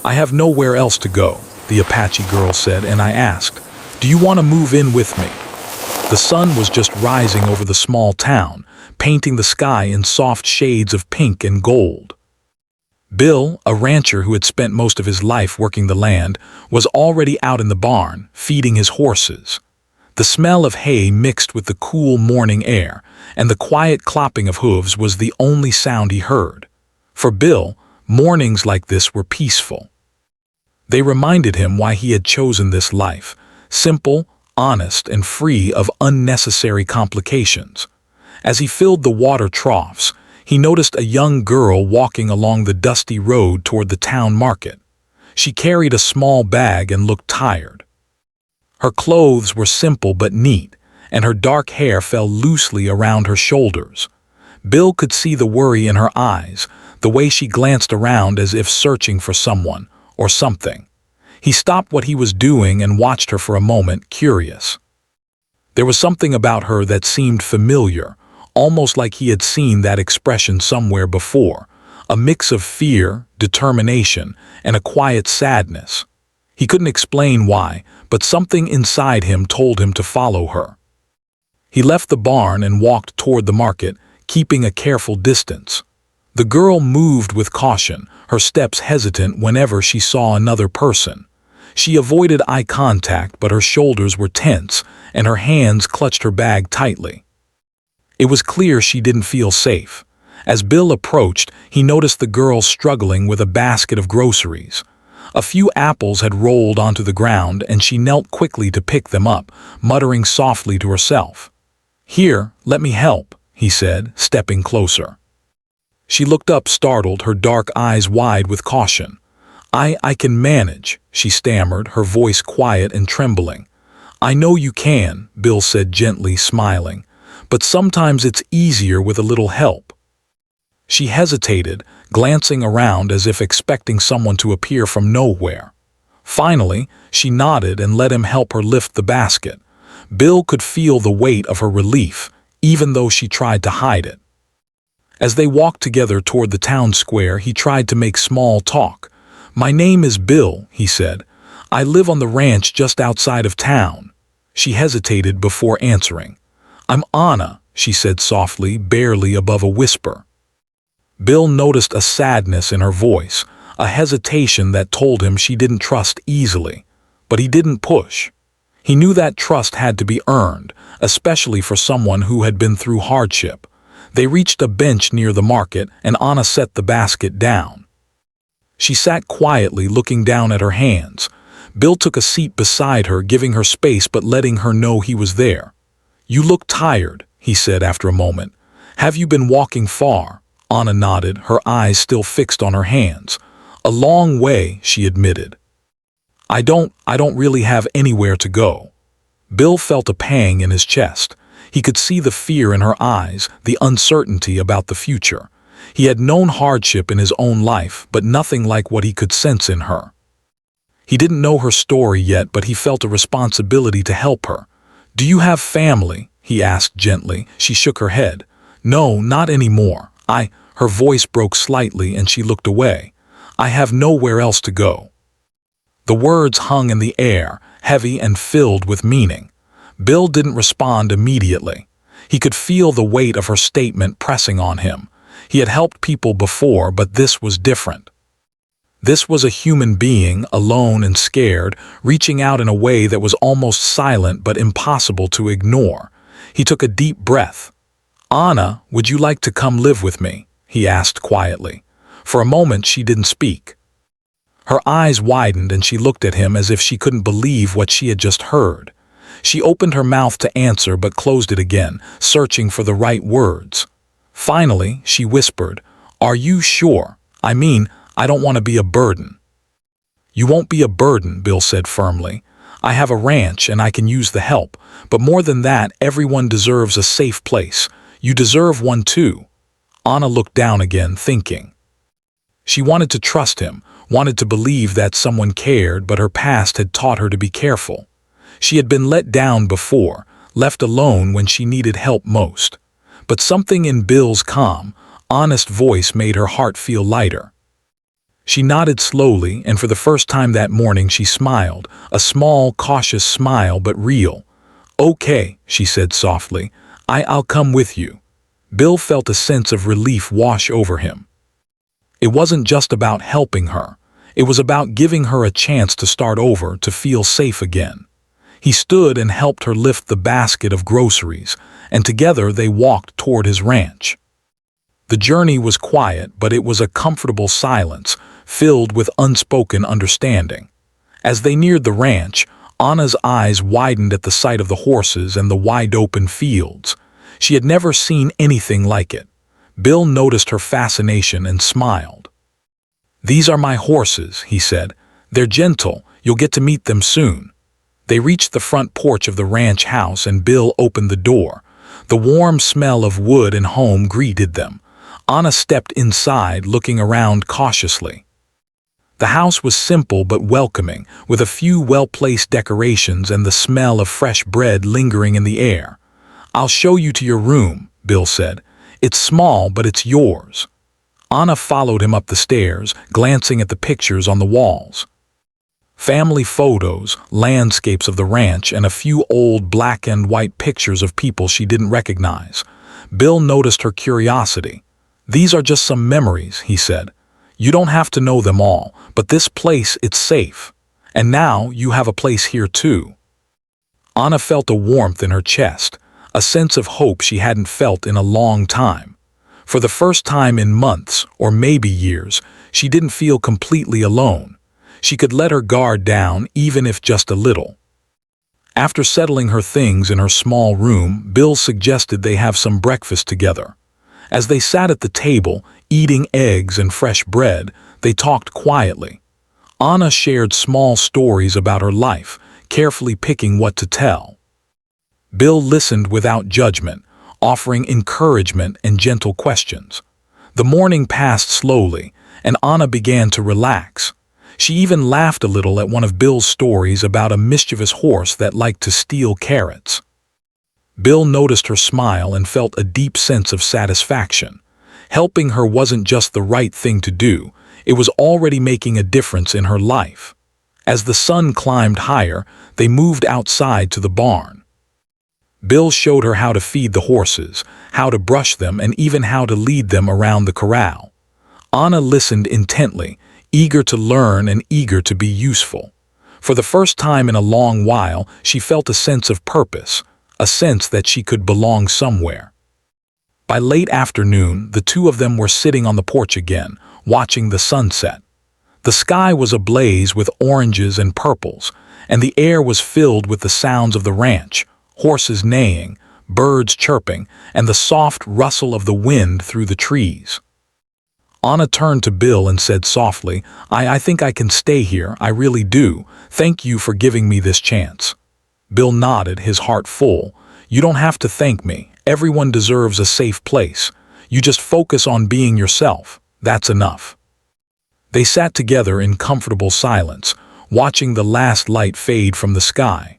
"I have nowhere else to go," the Apache girl said, and I asked, "Do you want to move in with me?" The sun was just rising over the small town, painting the sky in soft shades of pink and gold. Bill, a rancher who had spent most of his life working the land, was already out in the barn, feeding his horses. The smell of hay mixed with the cool morning air, and the quiet clopping of hooves was the only sound he heard. For Bill, mornings like this were peaceful. They reminded him why he had chosen this life: simple, honest, and free of unnecessary complications. As he filled the water troughs, he noticed a young girl walking along the dusty road toward the town market. She carried a small bag and looked tired. Her clothes were simple but neat, and her dark hair fell loosely around her shoulders. Bill could see the worry in her eyes, the way she glanced around as if searching for someone or something. He stopped what he was doing and watched her for a moment, curious. There was something about her that seemed familiar, almost like he had seen that expression somewhere before, a mix of fear, determination, and a quiet sadness. He couldn't explain why, but something inside him told him to follow her. He left the barn and walked toward the market, keeping a careful distance. The girl moved with caution, her steps hesitant whenever she saw another person. She avoided eye contact, but her shoulders were tense, and her hands clutched her bag tightly. It was clear she didn't feel safe. As Bill approached, he noticed the girl struggling with a basket of groceries. A few apples had rolled onto the ground, and she knelt quickly to pick them up, muttering softly to herself. "Here, let me help," he said, stepping closer. She looked up startled, her dark eyes wide with caution. I can manage," she stammered, her voice quiet and trembling. "I know you can," Bill said gently, smiling. "But sometimes it's easier with a little help." She hesitated, glancing around as if expecting someone to appear from nowhere. Finally, she nodded and let him help her lift the basket. Bill could feel the weight of her relief, even though she tried to hide it. As they walked together toward the town square, he tried to make small talk. "My name is Bill," he said. "I live on the ranch just outside of town." She hesitated before answering. "I'm Anna," she said softly, barely above a whisper. Bill noticed a sadness in her voice, a hesitation that told him she didn't trust easily. But he didn't push. He knew that trust had to be earned, especially for someone who had been through hardship. They reached a bench near the market, and Anna set the basket down. She sat quietly, looking down at her hands. Bill took a seat beside her, giving her space but letting her know he was there. "You look tired," he said after a moment. "Have you been walking far?" Anna nodded, her eyes still fixed on her hands. "A long way," she admitted. I don't really have anywhere to go." Bill felt a pang in his chest. He could see the fear in her eyes, the uncertainty about the future. He had known hardship in his own life, but nothing like what he could sense in her. He didn't know her story yet, but he felt a responsibility to help her. "Do you have family?" he asked gently. She shook her head. "No, not anymore. Her voice broke slightly and she looked away. "I have nowhere else to go." The words hung in the air, heavy and filled with meaning. Bill didn't respond immediately. He could feel the weight of her statement pressing on him. He had helped people before, but this was different. This was a human being, alone and scared, reaching out in a way that was almost silent but impossible to ignore. He took a deep breath. "Anna, would you like to come live with me?" he asked quietly. For a moment she didn't speak. Her eyes widened and she looked at him as if she couldn't believe what she had just heard. She opened her mouth to answer but closed it again, searching for the right words. Finally, she whispered, "Are you sure? I mean, I don't want to be a burden." "You won't be a burden," Bill said firmly. "I have a ranch and I can use the help, but more than that, everyone deserves a safe place. You deserve one too." Anna looked down again, thinking. She wanted to trust him, wanted to believe that someone cared, but her past had taught her to be careful. She had been let down before, left alone when she needed help most. But something in Bill's calm, honest voice made her heart feel lighter. She nodded slowly, and for the first time that morning she smiled, a small, cautious smile but real. "Okay," she said softly, I'll come with you." Bill felt a sense of relief wash over him. It wasn't just about helping her. It was about giving her a chance to start over, to feel safe again. He stood and helped her lift the basket of groceries, and together they walked toward his ranch. The journey was quiet, but it was a comfortable silence, filled with unspoken understanding. As they neared the ranch, Anna's eyes widened at the sight of the horses and the wide-open fields. She had never seen anything like it. Bill noticed her fascination and smiled. "These are my horses," he said. "They're gentle. You'll get to meet them soon." They reached the front porch of the ranch house and Bill opened the door. The warm smell of wood and home greeted them. Anna stepped inside, looking around cautiously. The house was simple but welcoming, with a few well-placed decorations and the smell of fresh bread lingering in the air. "I'll show you to your room," Bill said. "It's small, but it's yours." Anna followed him up the stairs, glancing at the pictures on the walls. Family photos, landscapes of the ranch, and a few old black and white pictures of people she didn't recognize. Bill noticed her curiosity. "These are just some memories," he said. "You don't have to know them all, but this place, it's safe. And now you have a place here too." Anna felt a warmth in her chest, a sense of hope she hadn't felt in a long time. For the first time in months, or maybe years, she didn't feel completely alone. She could let her guard down, even if just a little. After settling her things in her small room, Bill suggested they have some breakfast together. As they sat at the table, eating eggs and fresh bread, they talked quietly. Anna shared small stories about her life, carefully picking what to tell. Bill listened without judgment, offering encouragement and gentle questions. The morning passed slowly, and Anna began to relax. She even laughed a little at one of Bill's stories about a mischievous horse that liked to steal carrots. Bill noticed her smile and felt a deep sense of satisfaction. Helping her wasn't just the right thing to do, it was already making a difference in her life. As the sun climbed higher, they moved outside to the barn. Bill showed her how to feed the horses, how to brush them, and even how to lead them around the corral. Anna listened intently, eager to learn and eager to be useful. For the first time in a long while, she felt a sense of purpose, a sense that she could belong somewhere. By late afternoon, the two of them were sitting on the porch again, watching the sunset. The sky was ablaze with oranges and purples, and the air was filled with the sounds of the ranch, horses neighing, birds chirping, and the soft rustle of the wind through the trees. Anna turned to Bill and said softly, I think I can stay here, I really do. Thank you for giving me this chance." Bill nodded, his heart full. "You don't have to thank me. Everyone deserves a safe place. You just focus on being yourself. That's enough." They sat together in comfortable silence, watching the last light fade from the sky.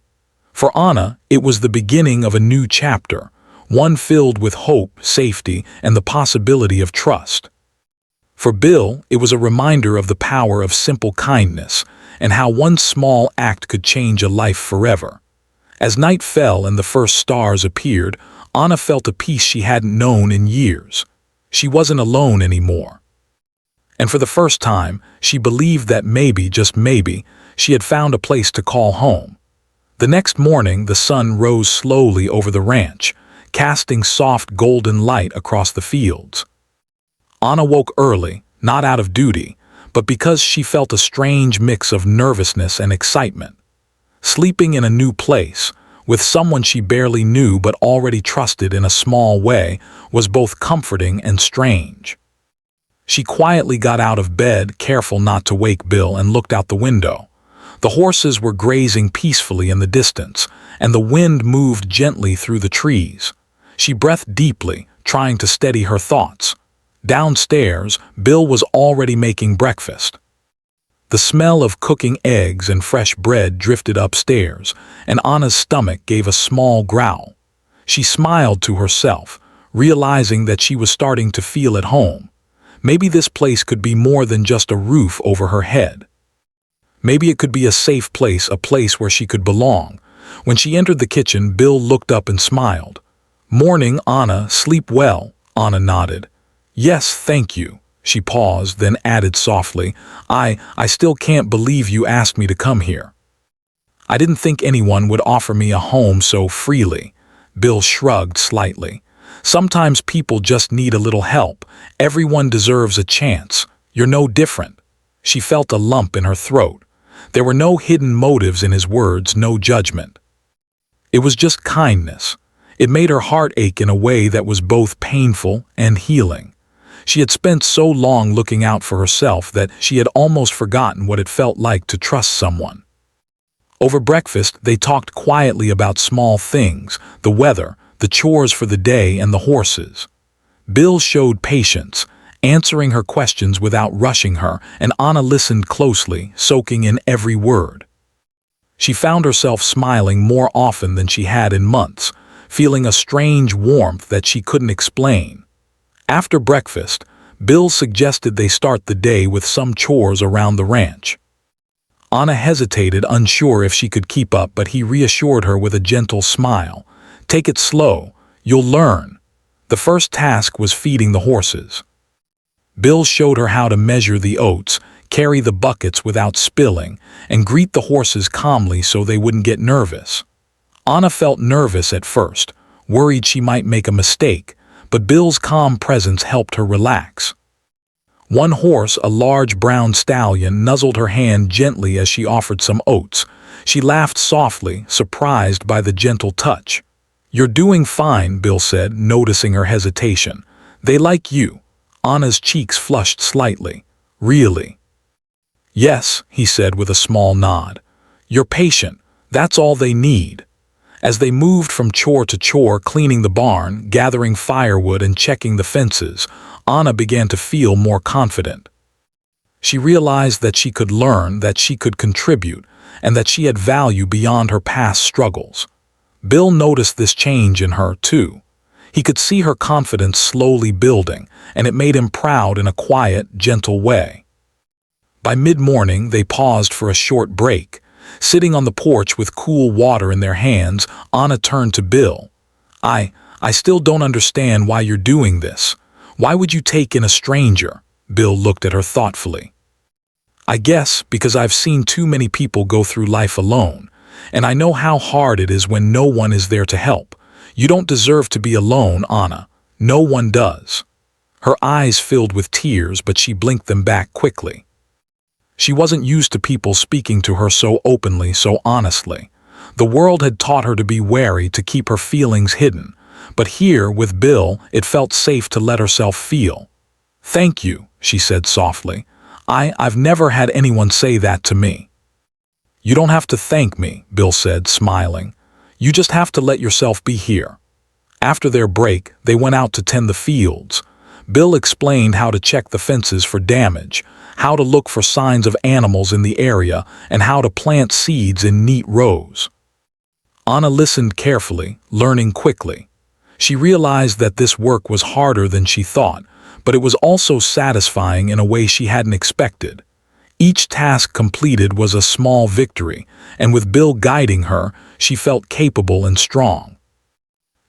For Anna, it was the beginning of a new chapter, one filled with hope, safety, and the possibility of trust. For Bill, it was a reminder of the power of simple kindness and how one small act could change a life forever. As night fell and the first stars appeared, Anna felt a peace she hadn't known in years. She wasn't alone anymore. And for the first time, she believed that maybe, just maybe, she had found a place to call home. The next morning, the sun rose slowly over the ranch, casting soft golden light across the fields. Anna woke early, not out of duty, but because she felt a strange mix of nervousness and excitement. Sleeping in a new place, with someone she barely knew but already trusted in a small way, was both comforting and strange. She quietly got out of bed, careful not to wake Bill, and looked out the window. The horses were grazing peacefully in the distance, and the wind moved gently through the trees. She breathed deeply, trying to steady her thoughts. Downstairs, Bill was already making breakfast. The smell of cooking eggs and fresh bread drifted upstairs, and Anna's stomach gave a small growl. She smiled to herself, realizing that she was starting to feel at home. Maybe this place could be more than just a roof over her head. Maybe it could be a safe place, a place where she could belong. When she entered the kitchen, Bill looked up and smiled. "Morning, Anna. Sleep well?" Anna nodded. "Yes, thank you." She paused, then added softly, I still can't believe you asked me to come here. I didn't think anyone would offer me a home so freely." Bill shrugged slightly. "Sometimes people just need a little help. Everyone deserves a chance. You're no different." She felt a lump in her throat. There were no hidden motives in his words, no judgment. It was just kindness. It made her heart ache in a way that was both painful and healing. She had spent so long looking out for herself that she had almost forgotten what it felt like to trust someone. Over breakfast, they talked quietly about small things, the weather, the chores for the day, and the horses. Bill showed patience, answering her questions without rushing her, and Anna listened closely, soaking in every word. She found herself smiling more often than she had in months, feeling a strange warmth that she couldn't explain. After breakfast, Bill suggested they start the day with some chores around the ranch. Anna hesitated, unsure if she could keep up, but he reassured her with a gentle smile. "Take it slow. You'll learn." The first task was feeding the horses. Bill showed her how to measure the oats, carry the buckets without spilling, and greet the horses calmly so they wouldn't get nervous. Anna felt nervous at first, worried she might make a mistake, but Bill's calm presence helped her relax. One horse, a large brown stallion, nuzzled her hand gently as she offered some oats. She laughed softly, surprised by the gentle touch. "You're doing fine," Bill said, noticing her hesitation. "They like you." Anna's cheeks flushed slightly. "Really?" "Yes," he said with a small nod. "You're patient. That's all they need." As they moved from chore to chore, cleaning the barn, gathering firewood, and checking the fences, Anna began to feel more confident. She realized that she could learn, that she could contribute, and that she had value beyond her past struggles. Bill noticed this change in her, too. He could see her confidence slowly building, and it made him proud in a quiet, gentle way. By mid-morning, they paused for a short break. Sitting on the porch with cool water in their hands, Anna turned to Bill. I still don't understand why you're doing this. Why would you take in a stranger?" Bill looked at her thoughtfully. "I guess because I've seen too many people go through life alone, and I know how hard it is when no one is there to help. You don't deserve to be alone, Anna. No one does." Her eyes filled with tears, but she blinked them back quickly. She wasn't used to people speaking to her so openly, so honestly. The world had taught her to be wary, to keep her feelings hidden. But here, with Bill, it felt safe to let herself feel. "Thank you," she said softly. I've never had anyone say that to me." "You don't have to thank me," Bill said, smiling. "You just have to let yourself be here." After their break, they went out to tend the fields. Bill explained how to check the fences for damage, how to look for signs of animals in the area, and how to plant seeds in neat rows. Anna listened carefully, learning quickly. She realized that this work was harder than she thought, but it was also satisfying in a way she hadn't expected. Each task completed was a small victory, and with Bill guiding her, she felt capable and strong.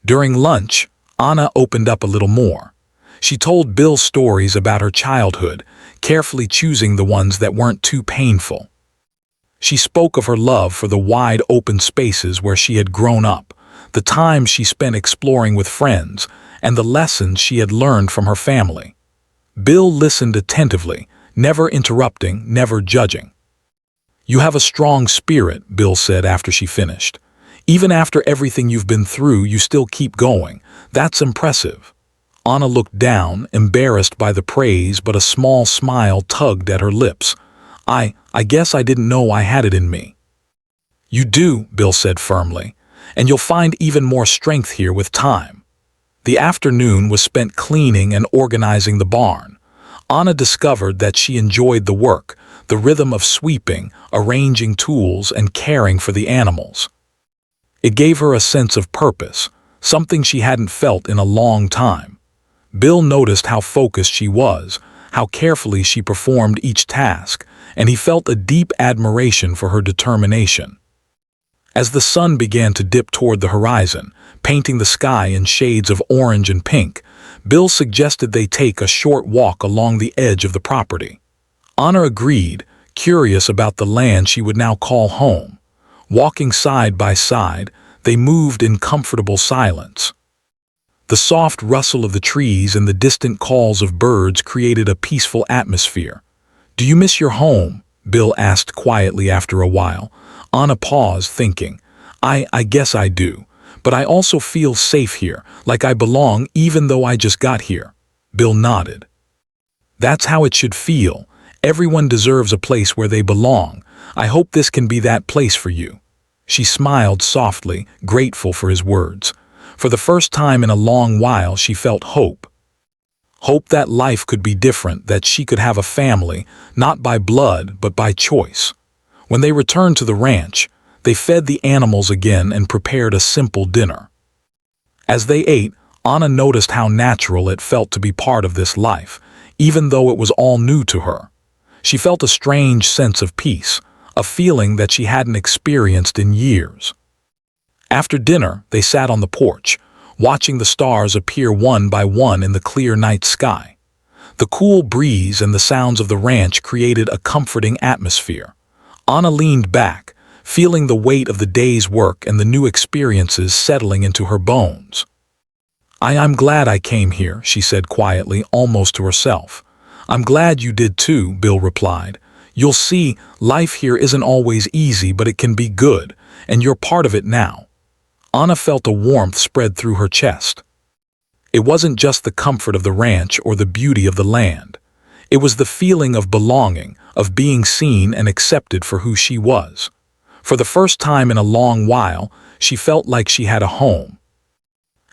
During lunch, Anna opened up a little more. She told Bill stories about her childhood, carefully choosing the ones that weren't too painful. She spoke of her love for the wide open spaces where she had grown up, the time she spent exploring with friends, and the lessons she had learned from her family. Bill listened attentively, never interrupting, never judging. "You have a strong spirit," Bill said after she finished. "Even after everything you've been through, you still keep going. That's impressive." Anna looked down, embarrassed by the praise, but a small smile tugged at her lips. I guess I didn't know I had it in me." "You do," Bill said firmly, "and you'll find even more strength here with time." The afternoon was spent cleaning and organizing the barn. Anna discovered that she enjoyed the work, the rhythm of sweeping, arranging tools, and caring for the animals. It gave her a sense of purpose, something she hadn't felt in a long time. Bill noticed how focused she was, how carefully she performed each task, and he felt a deep admiration for her determination. As the sun began to dip toward the horizon, painting the sky in shades of orange and pink, Bill suggested they take a short walk along the edge of the property. Anna agreed, curious about the land she would now call home. Walking side by side, they moved in comfortable silence. The soft rustle of the trees and the distant calls of birds created a peaceful atmosphere. "Do you miss your home?" Bill asked quietly after a while. Anna paused, thinking, I guess I do, but I also feel safe here, like I belong even though I just got here." Bill nodded. "That's how it should feel. Everyone deserves a place where they belong. I hope this can be that place for you." She smiled softly, grateful for his words. For the first time in a long while, she felt hope. Hope that life could be different, that she could have a family, not by blood, but by choice. When they returned to the ranch, they fed the animals again and prepared a simple dinner. As they ate, Anna noticed how natural it felt to be part of this life, even though it was all new to her. She felt a strange sense of peace, a feeling that she hadn't experienced in years. After dinner, they sat on the porch, watching the stars appear one by one in the clear night sky. The cool breeze and the sounds of the ranch created a comforting atmosphere. Anna leaned back, feeling the weight of the day's work and the new experiences settling into her bones. I'm glad I came here," she said quietly, almost to herself. "I'm glad you did too," Bill replied. "You'll see, life here isn't always easy, but it can be good, and you're part of it now." Anna felt a warmth spread through her chest. It wasn't just the comfort of the ranch or the beauty of the land. It was the feeling of belonging, of being seen and accepted for who she was. For the first time in a long while, she felt like she had a home.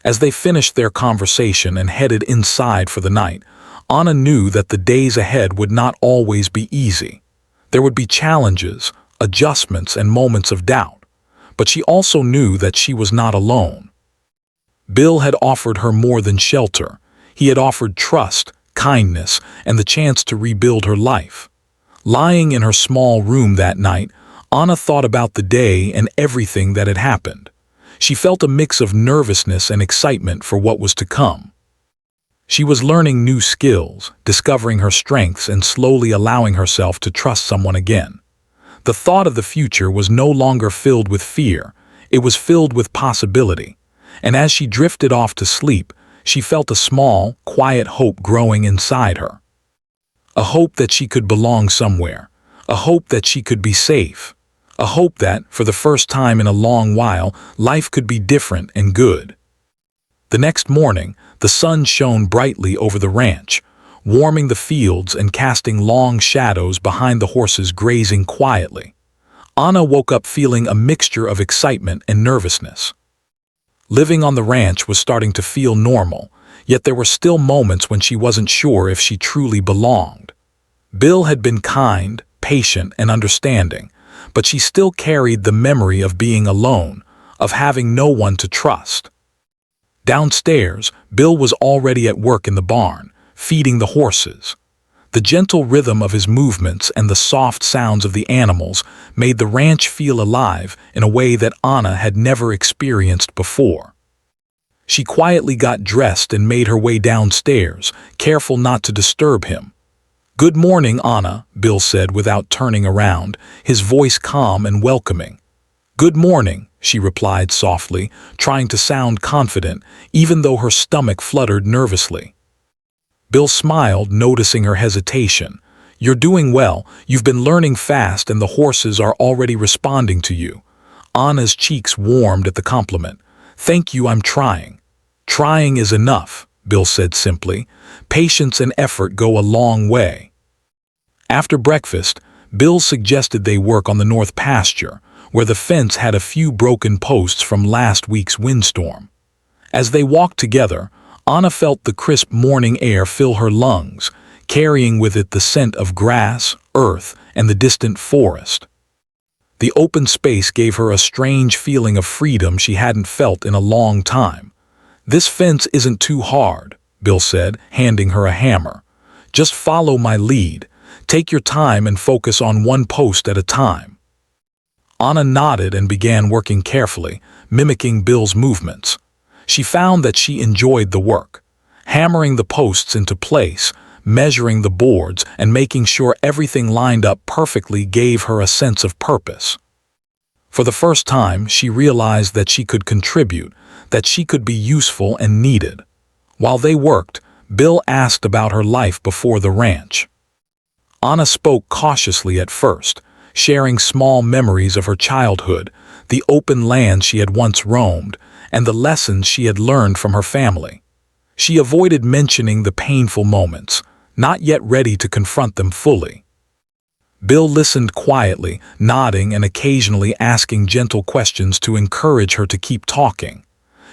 As they finished their conversation and headed inside for the night, Anna knew that the days ahead would not always be easy. There would be challenges, adjustments, and moments of doubt. But she also knew that she was not alone. Bill had offered her more than shelter. He had offered trust, kindness, and the chance to rebuild her life. Lying in her small room that night, Anna thought about the day and everything that had happened. She felt a mix of nervousness and excitement for what was to come. She was learning new skills, discovering her strengths, and slowly allowing herself to trust someone again. The thought of the future was no longer filled with fear, it was filled with possibility. And as she drifted off to sleep, she felt a small, quiet hope growing inside her. A hope that she could belong somewhere, a hope that she could be safe, a hope that, for the first time in a long while, life could be different and good. The next morning, the sun shone brightly over the ranch, warming the fields and casting long shadows behind the horses grazing quietly. Anna woke up feeling a mixture of excitement and nervousness. Living on the ranch was starting to feel normal, yet there were still moments when she wasn't sure if she truly belonged. Bill had been kind, patient, and understanding, but she still carried the memory of being alone, of having no one to trust. Downstairs, Bill was already at work in the barn, feeding the horses. The gentle rhythm of his movements and the soft sounds of the animals made the ranch feel alive in a way that Anna had never experienced before. She quietly got dressed and made her way downstairs, careful not to disturb him. "Good morning, Anna," Bill said without turning around, his voice calm and welcoming. "Good morning," she replied softly, trying to sound confident, even though her stomach fluttered nervously. Bill smiled, noticing her hesitation. "You're doing well. You've been learning fast and the horses are already responding to you." Anna's cheeks warmed at the compliment. "Thank you, I'm trying." "Trying is enough," Bill said simply. "Patience and effort go a long way." After breakfast, Bill suggested they work on the north pasture, where the fence had a few broken posts from last week's windstorm. As they walked together, Anna felt the crisp morning air fill her lungs, carrying with it the scent of grass, earth, and the distant forest. The open space gave her a strange feeling of freedom she hadn't felt in a long time. "This fence isn't too hard," Bill said, handing her a hammer. Just follow my lead. Take your time and focus on one post at a time." Anna nodded and began working carefully, mimicking Bill's movements. She found that she enjoyed the work, hammering the posts into place, measuring the boards, and making sure everything lined up perfectly gave her a sense of purpose. For the first time, she realized that she could contribute, that she could be useful and needed. While they worked, Bill asked about her life before the ranch. Anna spoke cautiously at first, sharing small memories of her childhood, the open land she had once roamed, and the lessons she had learned from her family. She avoided mentioning the painful moments, not yet ready to confront them fully. Bill listened quietly, nodding and occasionally asking gentle questions to encourage her to keep talking.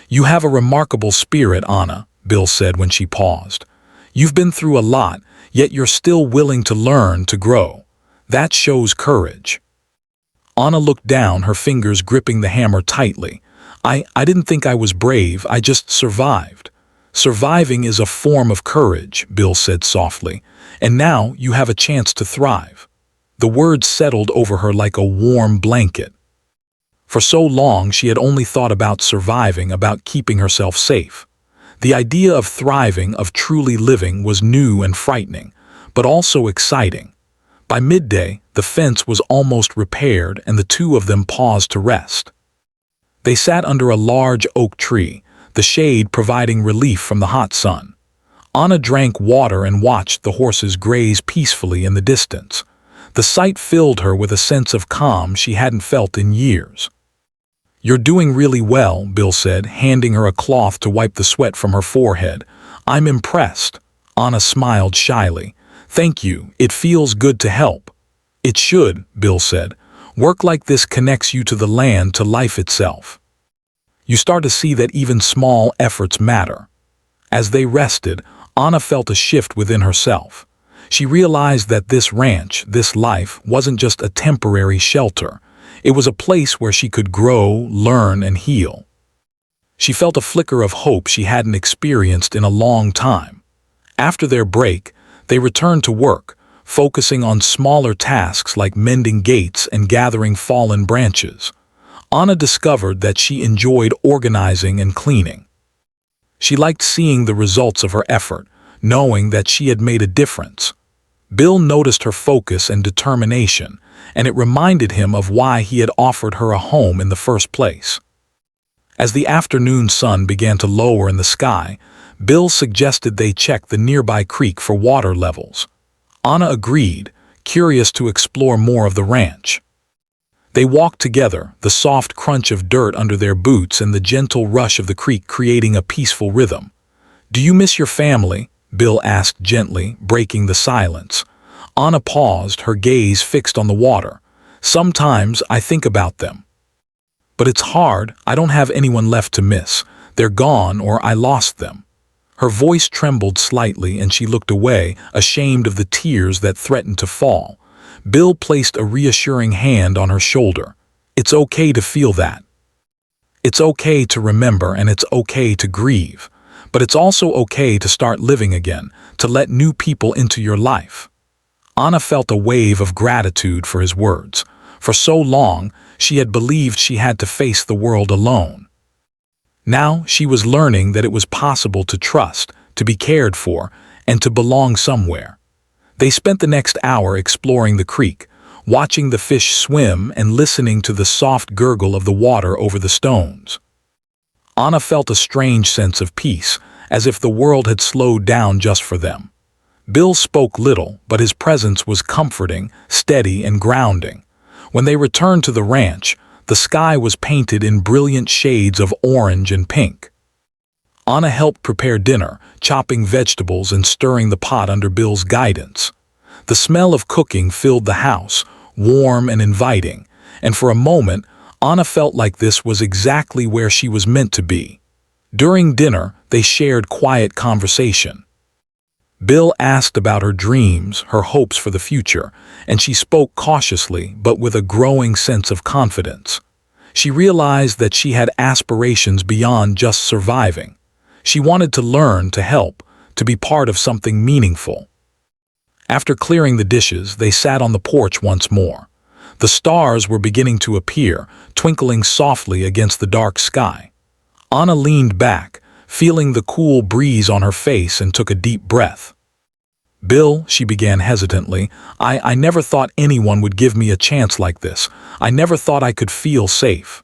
"You have a remarkable spirit, Anna," Bill said when she paused. "You've been through a lot, yet you're still willing to learn, to grow. That shows courage." Anna looked down, her fingers gripping the hammer tightly. I didn't think I was brave, I just survived." "Surviving is a form of courage," Bill said softly, "and now you have a chance to thrive." The words settled over her like a warm blanket. For so long she had only thought about surviving, about keeping herself safe. The idea of thriving, of truly living, was new and frightening, but also exciting. By midday, the fence was almost repaired and the two of them paused to rest. They sat under a large oak tree, the shade providing relief from the hot sun. Anna drank water and watched the horses graze peacefully in the distance. The sight filled her with a sense of calm she hadn't felt in years. "You're doing really well," Bill said, handing her a cloth to wipe the sweat from her forehead. "I'm impressed." Anna smiled shyly. "Thank you, it feels good to help." "It should," Bill said. "Work like this connects you to the land, to life itself. You start to see that even small efforts matter." As they rested, Anna felt a shift within herself. She realized that this ranch, this life, wasn't just a temporary shelter. It was a place where she could grow, learn, and heal. She felt a flicker of hope she hadn't experienced in a long time. After their break, they returned to work, focusing on smaller tasks like mending gates and gathering fallen branches. Anna discovered that she enjoyed organizing and cleaning. She liked seeing the results of her effort, knowing that she had made a difference. Bill noticed her focus and determination, and it reminded him of why he had offered her a home in the first place. As the afternoon sun began to lower in the sky, Bill suggested they check the nearby creek for water levels. Anna agreed, curious to explore more of the ranch. They walked together, the soft crunch of dirt under their boots and the gentle rush of the creek creating a peaceful rhythm. "Do you miss your family?" Bill asked gently, breaking the silence. Anna paused, her gaze fixed on the water. "Sometimes I think about them. But it's hard, I don't have anyone left to miss. They're gone or I lost them." Her voice trembled slightly and she looked away, ashamed of the tears that threatened to fall. Bill placed a reassuring hand on her shoulder. "It's okay to feel that. It's okay to remember and it's okay to grieve. But it's also okay to start living again, to let new people into your life." Anna felt a wave of gratitude for his words. For so long, she had believed she had to face the world alone. Now she was learning that it was possible to trust, to be cared for, and to belong somewhere. They spent the next hour exploring the creek, watching the fish swim and listening to the soft gurgle of the water over the stones. Anna felt a strange sense of peace, as if the world had slowed down just for them. Bill spoke little, but his presence was comforting, steady, and grounding. When they returned to the ranch, the sky was painted in brilliant shades of orange and pink. Anna helped prepare dinner, chopping vegetables and stirring the pot under Bill's guidance. The smell of cooking filled the house, warm and inviting, and for a moment, Anna felt like this was exactly where she was meant to be. During dinner, they shared quiet conversation. Bill asked about her dreams, her hopes for the future, and she spoke cautiously but with a growing sense of confidence. She realized that she had aspirations beyond just surviving. She wanted to learn, to help, to be part of something meaningful. After clearing the dishes, they sat on the porch once more. The stars were beginning to appear, twinkling softly against the dark sky. Anna leaned back, feeling the cool breeze on her face, and took a deep breath. "Bill," she began hesitantly, I never thought anyone would give me a chance like this. I never thought I could feel safe."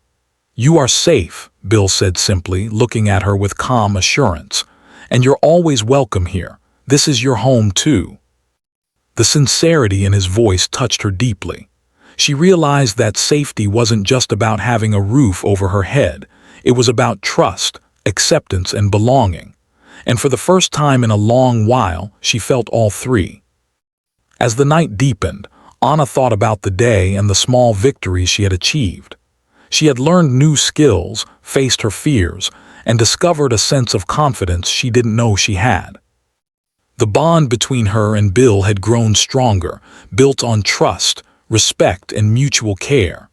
"You are safe," Bill said simply, looking at her with calm assurance. "And you're always welcome here. This is your home too." The sincerity in his voice touched her deeply. She realized that safety wasn't just about having a roof over her head. It was about trust, acceptance, and belonging. And for the first time in a long while, she felt all three. As the night deepened, Anna thought about the day and the small victories she had achieved. She had learned new skills, faced her fears, and discovered a sense of confidence she didn't know she had. The bond between her and Bill had grown stronger, built on trust, respect, and mutual care.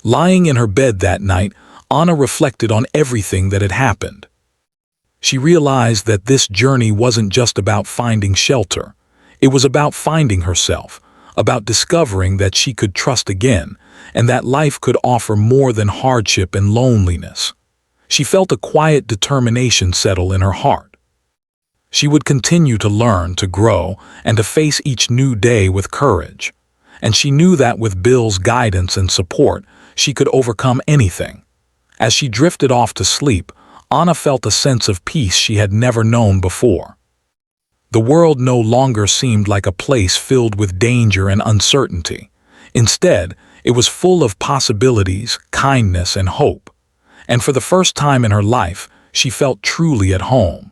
Lying in her bed that night, Anna reflected on everything that had happened. She realized that this journey wasn't just about finding shelter. It was about finding herself, about discovering that she could trust again, and that life could offer more than hardship and loneliness. She felt a quiet determination settle in her heart. She would continue to learn, to grow, and to face each new day with courage. And she knew that with Bill's guidance and support, she could overcome anything. As she drifted off to sleep, Anna felt a sense of peace she had never known before. The world no longer seemed like a place filled with danger and uncertainty. Instead, it was full of possibilities, kindness, and hope. And for the first time in her life, she felt truly at home.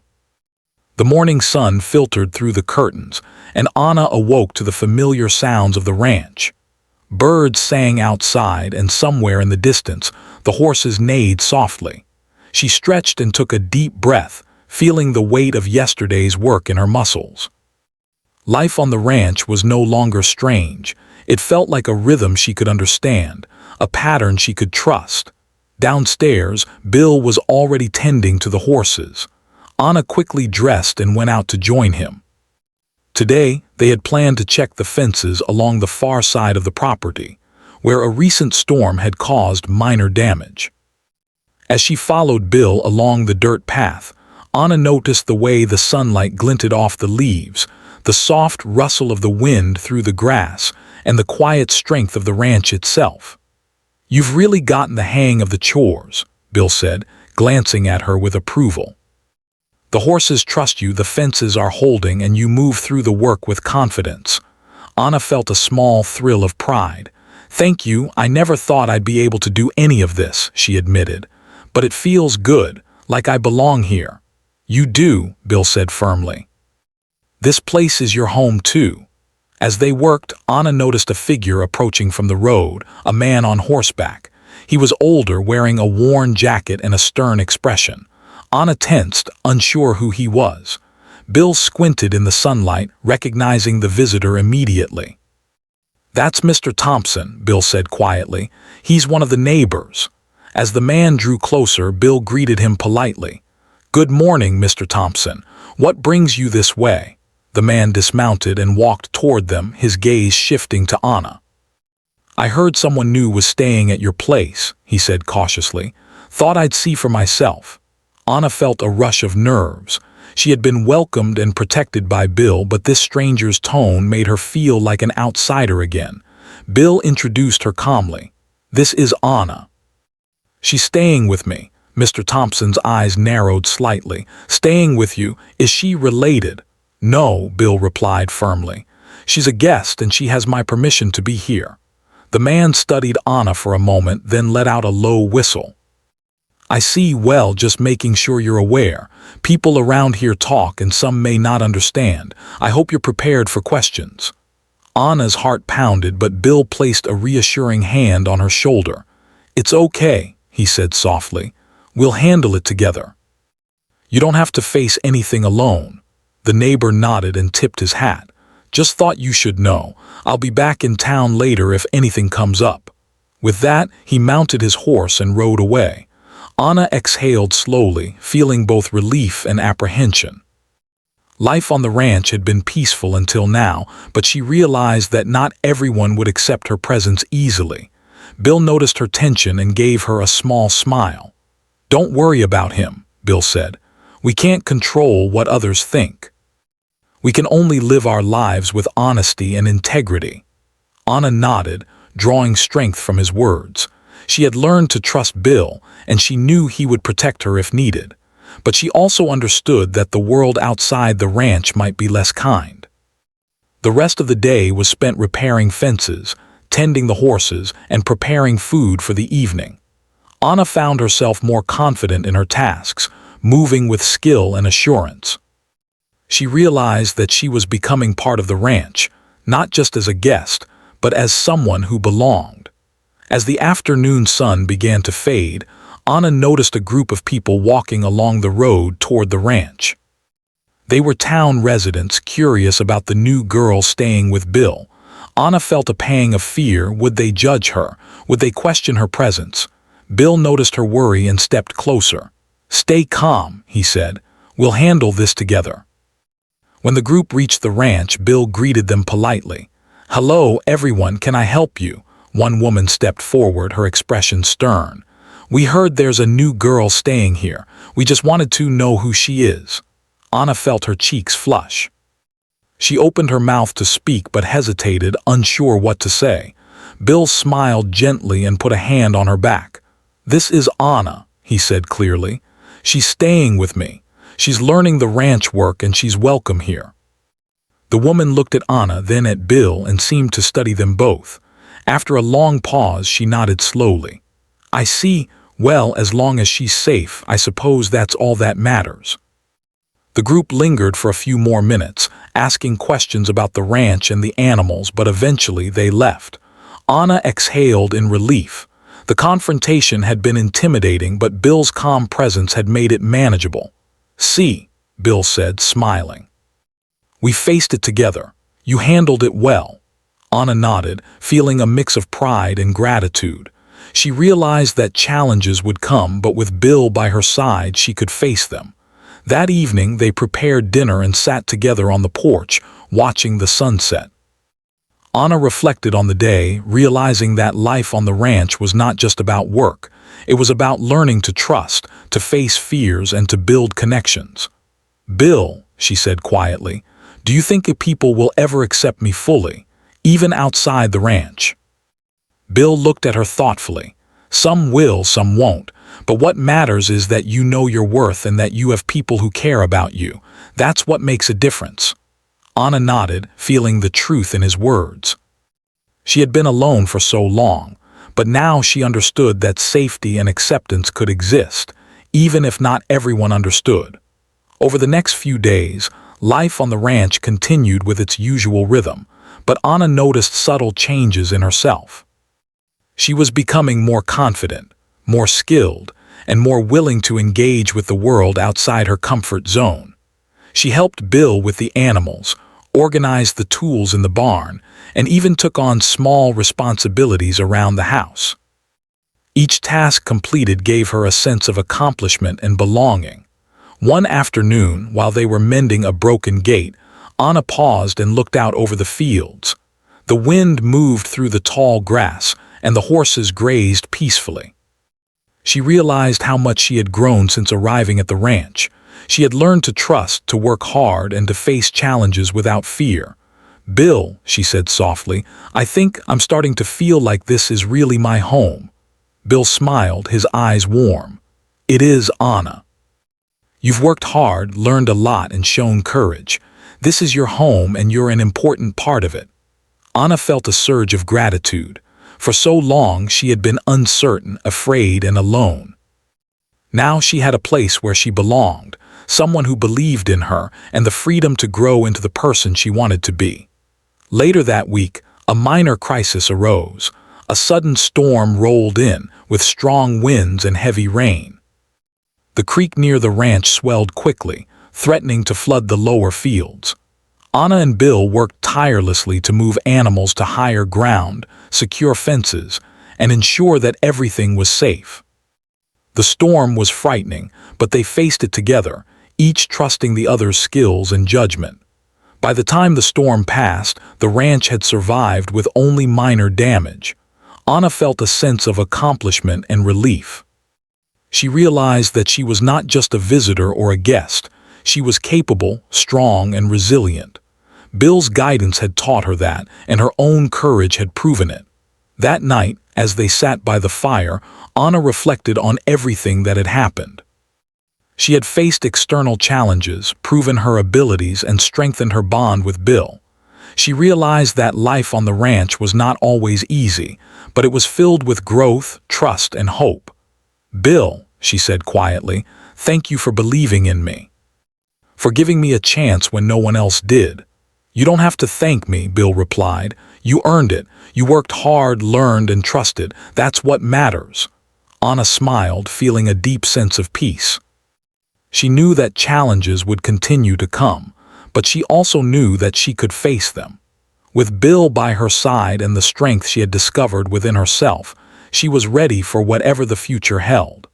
The morning sun filtered through the curtains, and Anna awoke to the familiar sounds of the ranch. Birds sang outside, and somewhere in the distance, the horses neighed softly. She stretched and took a deep breath, feeling the weight of yesterday's work in her muscles. Life on the ranch was no longer strange. It felt like a rhythm she could understand, a pattern she could trust. Downstairs, Bill was already tending to the horses. Anna quickly dressed and went out to join him. Today, they had planned to check the fences along the far side of the property, where a recent storm had caused minor damage. As she followed Bill along the dirt path, Anna noticed the way the sunlight glinted off the leaves, the soft rustle of the wind through the grass, and the quiet strength of the ranch itself. "You've really gotten the hang of the chores," Bill said, glancing at her with approval. "The horses trust you, the fences are holding, and you move through the work with confidence." Anna felt a small thrill of pride. "Thank you, I never thought I'd be able to do any of this," she admitted. "But it feels good, like I belong here." "You do," Bill said firmly. "This place is your home too." As they worked, Anna noticed a figure approaching from the road, a man on horseback. He was older, wearing a worn jacket and a stern expression. Anna tensed, unsure who he was. Bill squinted in the sunlight, recognizing the visitor immediately. "That's Mr. Thompson," Bill said quietly. "He's one of the neighbors." As the man drew closer, Bill greeted him politely. "Good morning, Mr. Thompson. What brings you this way?" The man dismounted and walked toward them, his gaze shifting to Anna. "I heard someone new was staying at your place," he said cautiously. "Thought I'd see for myself." Anna felt a rush of nerves. She had been welcomed and protected by Bill, but this stranger's tone made her feel like an outsider again. Bill introduced her calmly. "This is Anna. She's staying with me." Mr. Thompson's eyes narrowed slightly. "Staying with you? Is she related?" "No," Bill replied firmly. "She's a guest and she has my permission to be here." The man studied Anna for a moment, then let out a low whistle. "I see, well, just making sure you're aware. People around here talk and some may not understand. I hope you're prepared for questions." Anna's heart pounded, but Bill placed a reassuring hand on her shoulder. "It's okay," he said softly. "We'll handle it together. You don't have to face anything alone." The neighbor nodded and tipped his hat. "Just thought you should know. I'll be back in town later if anything comes up." With that, he mounted his horse and rode away. Anna exhaled slowly, feeling both relief and apprehension. Life on the ranch had been peaceful until now, but she realized that not everyone would accept her presence easily. Bill noticed her tension and gave her a small smile. "Don't worry about him," Bill said. "We can't control what others think. We can only live our lives with honesty and integrity." Anna nodded, drawing strength from his words. She had learned to trust Bill, and she knew he would protect her if needed. But she also understood that the world outside the ranch might be less kind. The rest of the day was spent repairing fences, tending the horses, and preparing food for the evening. Anna found herself more confident in her tasks, moving with skill and assurance. She realized that she was becoming part of the ranch, not just as a guest, but as someone who belonged. As the afternoon sun began to fade, Anna noticed a group of people walking along the road toward the ranch. They were town residents curious about the new girl staying with Bill. Anna felt a pang of fear. Would they judge her? Would they question her presence? Bill noticed her worry and stepped closer. "Stay calm," he said. "We'll handle this together." When the group reached the ranch, Bill greeted them politely. "Hello, everyone, can I help you?" One woman stepped forward, her expression stern. "We heard there's a new girl staying here. We just wanted to know who she is." Anna felt her cheeks flush. She opened her mouth to speak but hesitated, unsure what to say. Bill smiled gently and put a hand on her back. "This is Anna," he said clearly. "She's staying with me. She's learning the ranch work and she's welcome here." The woman looked at Anna, then at Bill, and seemed to study them both. After a long pause, she nodded slowly. "I see. Well, as long as she's safe, I suppose that's all that matters." The group lingered for a few more minutes, asking questions about the ranch and the animals, but eventually they left. Anna exhaled in relief. The confrontation had been intimidating, but Bill's calm presence had made it manageable. "See," Bill said, smiling. "We faced it together. You handled it well." Anna nodded, feeling a mix of pride and gratitude. She realized that challenges would come, but with Bill by her side, she could face them. That evening, they prepared dinner and sat together on the porch, watching the sunset. Anna reflected on the day, realizing that life on the ranch was not just about work. It was about learning to trust, to face fears, and to build connections. "Bill," she said quietly, "do you think people will ever accept me fully, even outside the ranch?" Bill looked at her thoughtfully. "Some will, some won't. But what matters is that you know your worth and that you have people who care about you. That's what makes a difference." Anna nodded, feeling the truth in his words. She had been alone for so long, but now she understood that safety and acceptance could exist, even if not everyone understood. Over the next few days, life on the ranch continued with its usual rhythm, but Anna noticed subtle changes in herself. She was becoming more confident, more skilled, and more willing to engage with the world outside her comfort zone. She helped Bill with the animals, organized the tools in the barn, and even took on small responsibilities around the house. Each task completed gave her a sense of accomplishment and belonging. One afternoon, while they were mending a broken gate, Anna paused and looked out over the fields. The wind moved through the tall grass, and the horses grazed peacefully. She realized how much she had grown since arriving at the ranch. She had learned to trust, to work hard, and to face challenges without fear. "Bill," she said softly, "I think I'm starting to feel like this is really my home." Bill smiled, his eyes warm. "It is, Anna. You've worked hard, learned a lot, and shown courage. This is your home, and you're an important part of it." Anna felt a surge of gratitude. For so long, she had been uncertain, afraid, and alone. Now she had a place where she belonged, someone who believed in her, and the freedom to grow into the person she wanted to be. Later that week, a minor crisis arose. A sudden storm rolled in, with strong winds and heavy rain. The creek near the ranch swelled quickly, threatening to flood the lower fields. Anna and Bill worked tirelessly to move animals to higher ground, secure fences, and ensure that everything was safe. The storm was frightening, but they faced it together, each trusting the other's skills and judgment. By the time the storm passed, the ranch had survived with only minor damage. Anna felt a sense of accomplishment and relief. She realized that she was not just a visitor or a guest. She was capable, strong, and resilient. Bill's guidance had taught her that, and her own courage had proven it. That night, as they sat by the fire, Anna reflected on everything that had happened. She had faced external challenges, proven her abilities, and strengthened her bond with Bill. She realized that life on the ranch was not always easy, but it was filled with growth, trust, and hope. "Bill," she said quietly, "thank you for believing in me. For giving me a chance when no one else did." "You don't have to thank me," Bill replied. "You earned it. You worked hard, learned, and trusted. That's what matters." Anna smiled, feeling a deep sense of peace. She knew that challenges would continue to come, but she also knew that she could face them. With Bill by her side and the strength she had discovered within herself, she was ready for whatever the future held.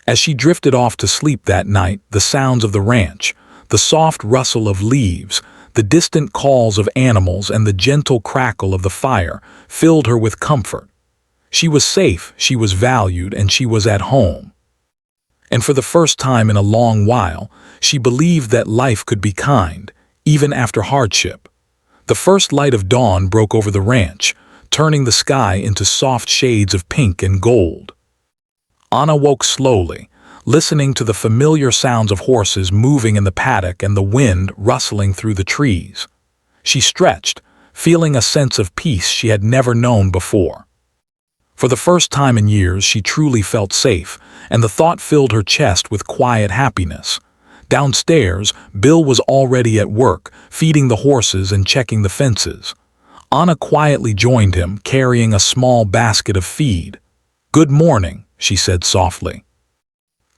As she drifted off to sleep that night, the sounds of the ranch, the soft rustle of leaves, the distant calls of animals, and the gentle crackle of the fire filled her with comfort. She was safe, she was valued, and she was at home. And for the first time in a long while, she believed that life could be kind, even after hardship. The first light of dawn broke over the ranch, turning the sky into soft shades of pink and gold. Anna woke slowly, listening to the familiar sounds of horses moving in the paddock and the wind rustling through the trees. She stretched, feeling a sense of peace she had never known before. For the first time in years, she truly felt safe, and the thought filled her chest with quiet happiness. Downstairs, Bill was already at work, feeding the horses and checking the fences. Anna quietly joined him, carrying a small basket of feed. "Good morning," she said softly.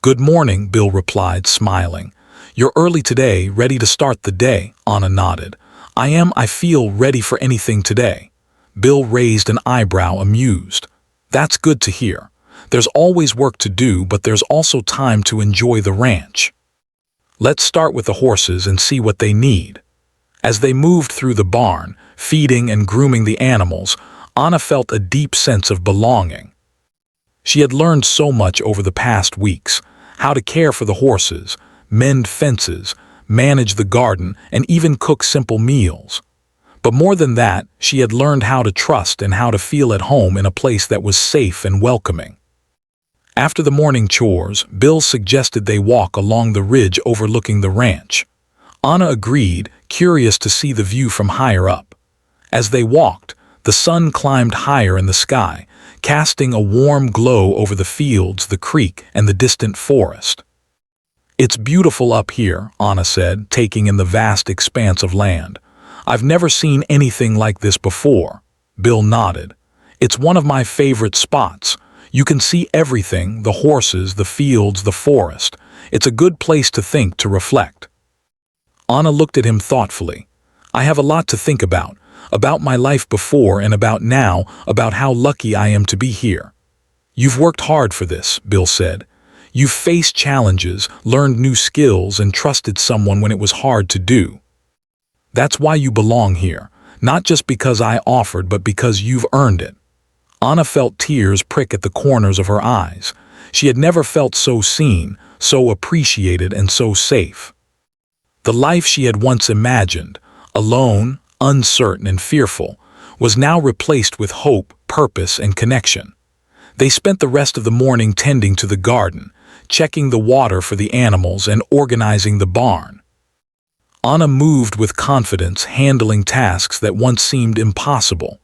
"Good morning," Bill replied, smiling. "You're early today, ready to start the day," Anna nodded. I feel ready for anything today." Bill raised an eyebrow, amused. "That's good to hear. There's always work to do, but there's also time to enjoy the ranch. Let's start with the horses and see what they need." As they moved through the barn, feeding and grooming the animals, Anna felt a deep sense of belonging. She had learned so much over the past weeks: how to care for the horses, mend fences, manage the garden, and even cook simple meals. But more than that, she had learned how to trust and how to feel at home in a place that was safe and welcoming. After the morning chores, Bill suggested they walk along the ridge overlooking the ranch. Anna agreed, curious to see the view from higher up. As they walked, the sun climbed higher in the sky, casting a warm glow over the fields, the creek, and the distant forest. "It's beautiful up here," Anna said, taking in the vast expanse of land. "I've never seen anything like this before." Bill nodded. "It's one of my favorite spots. You can see everything: the horses, the fields, the forest. It's a good place to think, to reflect." Anna looked at him thoughtfully. "I have a lot to think about my life before and about now, about how lucky I am to be here." "You've worked hard for this," Bill said. "You've faced challenges, learned new skills, and trusted someone when it was hard to do. That's why you belong here, not just because I offered, but because you've earned it." Anna felt tears prick at the corners of her eyes. She had never felt so seen, so appreciated, and so safe. The life she had once imagined, alone, uncertain, and fearful, was now replaced with hope, purpose, and connection. They spent the rest of the morning tending to the garden, checking the water for the animals, and organizing the barn. Anna moved with confidence, handling tasks that once seemed impossible.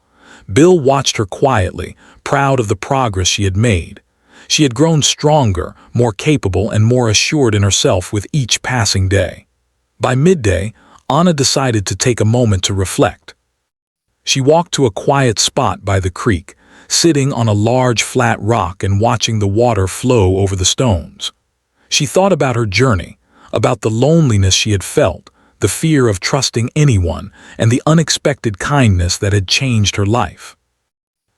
Bill watched her quietly, proud of the progress she had made. She had grown stronger, more capable, and more assured in herself with each passing day. By midday, Anna decided to take a moment to reflect. She walked to a quiet spot by the creek, sitting on a large flat rock and watching the water flow over the stones. She thought about her journey, about the loneliness she had felt, the fear of trusting anyone, and the unexpected kindness that had changed her life.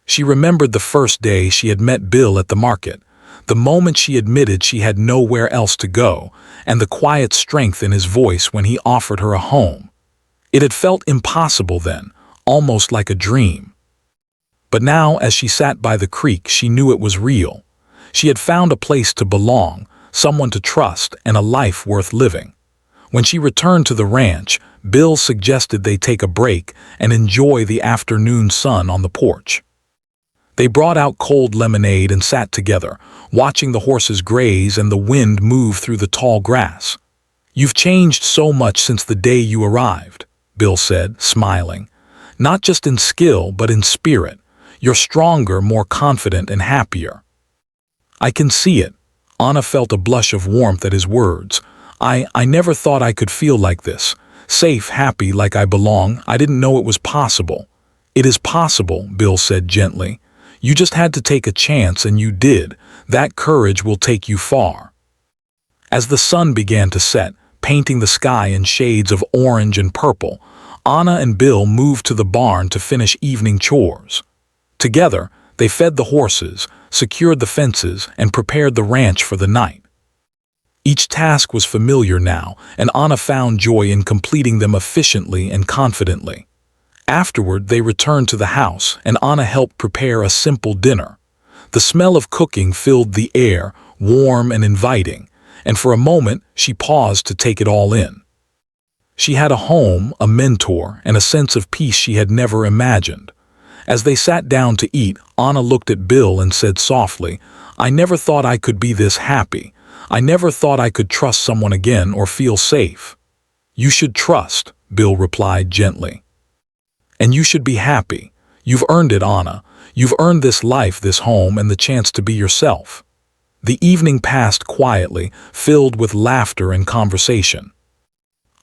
She remembered the first day she had met Bill at the market, The moment she admitted she had nowhere else to go, and the quiet strength in his voice when he offered her a home. It had felt impossible then, almost like a dream. But now, as she sat by the creek, she knew it was real. She had found a place to belong, someone to trust, and a life worth living. When she returned to the ranch, Bill suggested they take a break and enjoy the afternoon sun on the porch. They brought out cold lemonade and sat together, watching the horses graze and the wind move through the tall grass. "You've changed so much since the day you arrived," Bill said, smiling. "Not just in skill, but in spirit. You're stronger, more confident, and happier." "I can see it." Anna felt a blush of warmth at his words. I never thought I could feel like this. Safe, happy, like I belong. I didn't know it was possible." "It is possible," Bill said gently. "You just had to take a chance, and you did. That courage will take you far." As the sun began to set, painting the sky in shades of orange and purple, Anna and Bill moved to the barn to finish evening chores. Together, they fed the horses, secured the fences, and prepared the ranch for the night. Each task was familiar now, and Anna found joy in completing them efficiently and confidently. Afterward, they returned to the house, and Anna helped prepare a simple dinner. The smell of cooking filled the air, warm and inviting, and for a moment she paused to take it all in. She had a home, a mentor, and a sense of peace she had never imagined. As they sat down to eat, Anna looked at Bill and said softly, "I never thought I could be this happy. I never thought I could trust someone again or feel safe." "You should trust," Bill replied gently. "And you should be happy. You've earned it, Anna. You've earned this life, this home, and the chance to be yourself." The evening passed quietly, filled with laughter and conversation.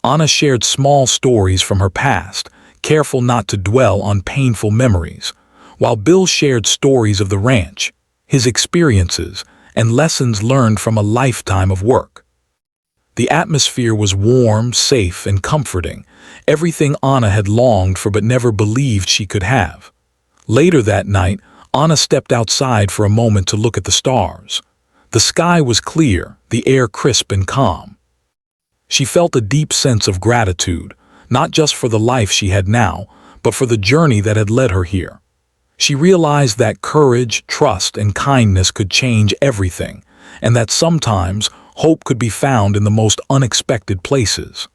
Anna shared small stories from her past, careful not to dwell on painful memories, while Bill shared stories of the ranch, his experiences, and lessons learned from a lifetime of work. The atmosphere was warm, safe, and comforting, everything Anna had longed for but never believed she could have. Later that night, Anna stepped outside for a moment to look at the stars. The sky was clear, the air crisp and calm. She felt a deep sense of gratitude, not just for the life she had now, but for the journey that had led her here. She realized that courage, trust, and kindness could change everything, and that sometimes hope could be found in the most unexpected places.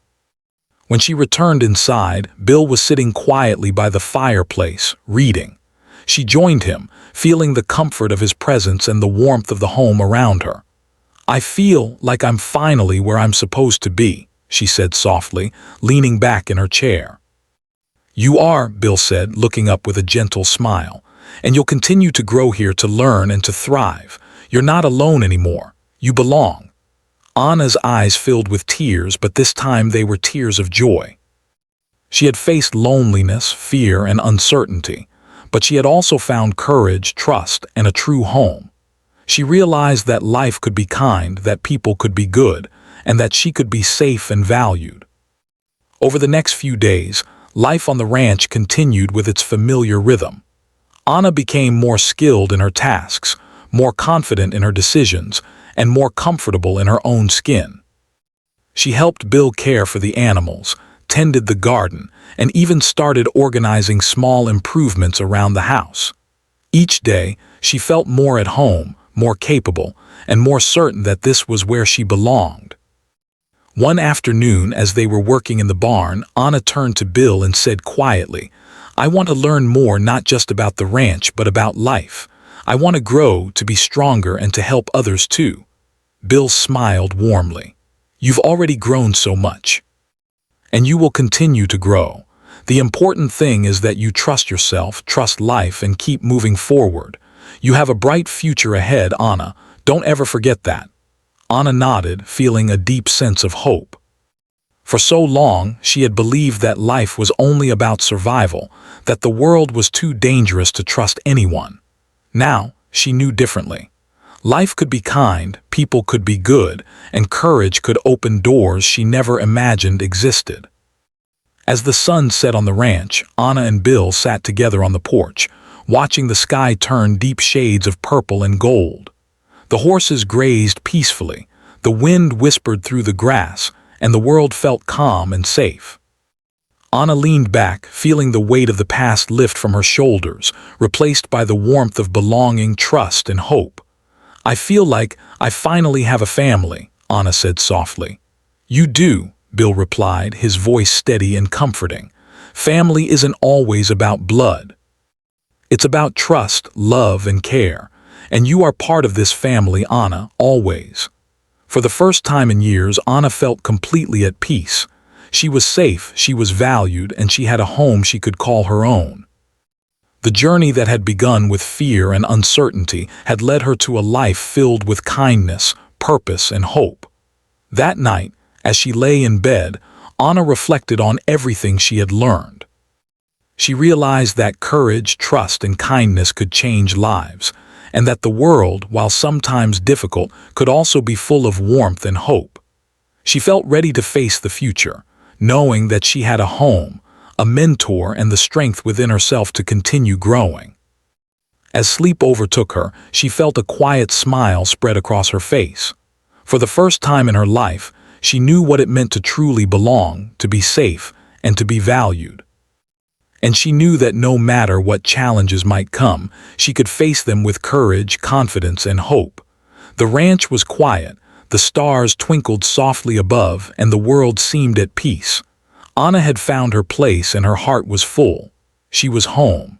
When she returned inside, Bill was sitting quietly by the fireplace, reading. She joined him, feeling the comfort of his presence and the warmth of the home around her. "I feel like I'm finally where I'm supposed to be," she said softly, leaning back in her chair. "You are," Bill said, looking up with a gentle smile, "and you'll continue to grow here, to learn and to thrive. You're not alone anymore. You belong." Anna's eyes filled with tears, but this time they were tears of joy. She had faced loneliness, fear, and uncertainty, but she had also found courage, trust, and a true home. She realized that life could be kind, that people could be good, and that she could be safe and valued. Over the next few days, life on the ranch continued with its familiar rhythm. Anna became more skilled in her tasks, more confident in her decisions, and more comfortable in her own skin. She helped Bill care for the animals, tended the garden, and even started organizing small improvements around the house. Each day, she felt more at home, more capable, and more certain that this was where she belonged. One afternoon, as they were working in the barn, Anna turned to Bill and said quietly, "I want to learn more, not just about the ranch, but about life. I want to grow, to be stronger, and to help others too." Bill smiled warmly. "You've already grown so much. And you will continue to grow. The important thing is that you trust yourself, trust life, and keep moving forward. You have a bright future ahead, Anna. Don't ever forget that." Anna nodded, feeling a deep sense of hope. For so long, she had believed that life was only about survival, that the world was too dangerous to trust anyone. Now, she knew differently. Life could be kind, people could be good, and courage could open doors she never imagined existed. As the sun set on the ranch, Anna and Bill sat together on the porch, watching the sky turn deep shades of purple and gold. The horses grazed peacefully, the wind whispered through the grass, and the world felt calm and safe. Anna leaned back, feeling the weight of the past lift from her shoulders, replaced by the warmth of belonging, trust, and hope. "I feel like I finally have a family," Anna said softly. "You do," Bill replied, his voice steady and comforting. "Family isn't always about blood. It's about trust, love, and care. And you are part of this family, Anna, always." For the first time in years, Anna felt completely at peace. She was safe, she was valued, and she had a home she could call her own. The journey that had begun with fear and uncertainty had led her to a life filled with kindness, purpose, and hope. That night, as she lay in bed, Anna reflected on everything she had learned. She realized that courage, trust, and kindness could change lives, and that the world, while sometimes difficult, could also be full of warmth and hope. She felt ready to face the future, knowing that she had a home, a mentor, and the strength within herself to continue growing. As sleep overtook her, she felt a quiet smile spread across her face. For the first time in her life, she knew what it meant to truly belong, to be safe, and to be valued. And she knew that no matter what challenges might come, she could face them with courage, confidence, and hope. The ranch was quiet, the stars twinkled softly above, and the world seemed at peace. Anna had found her place and her heart was full. She was home.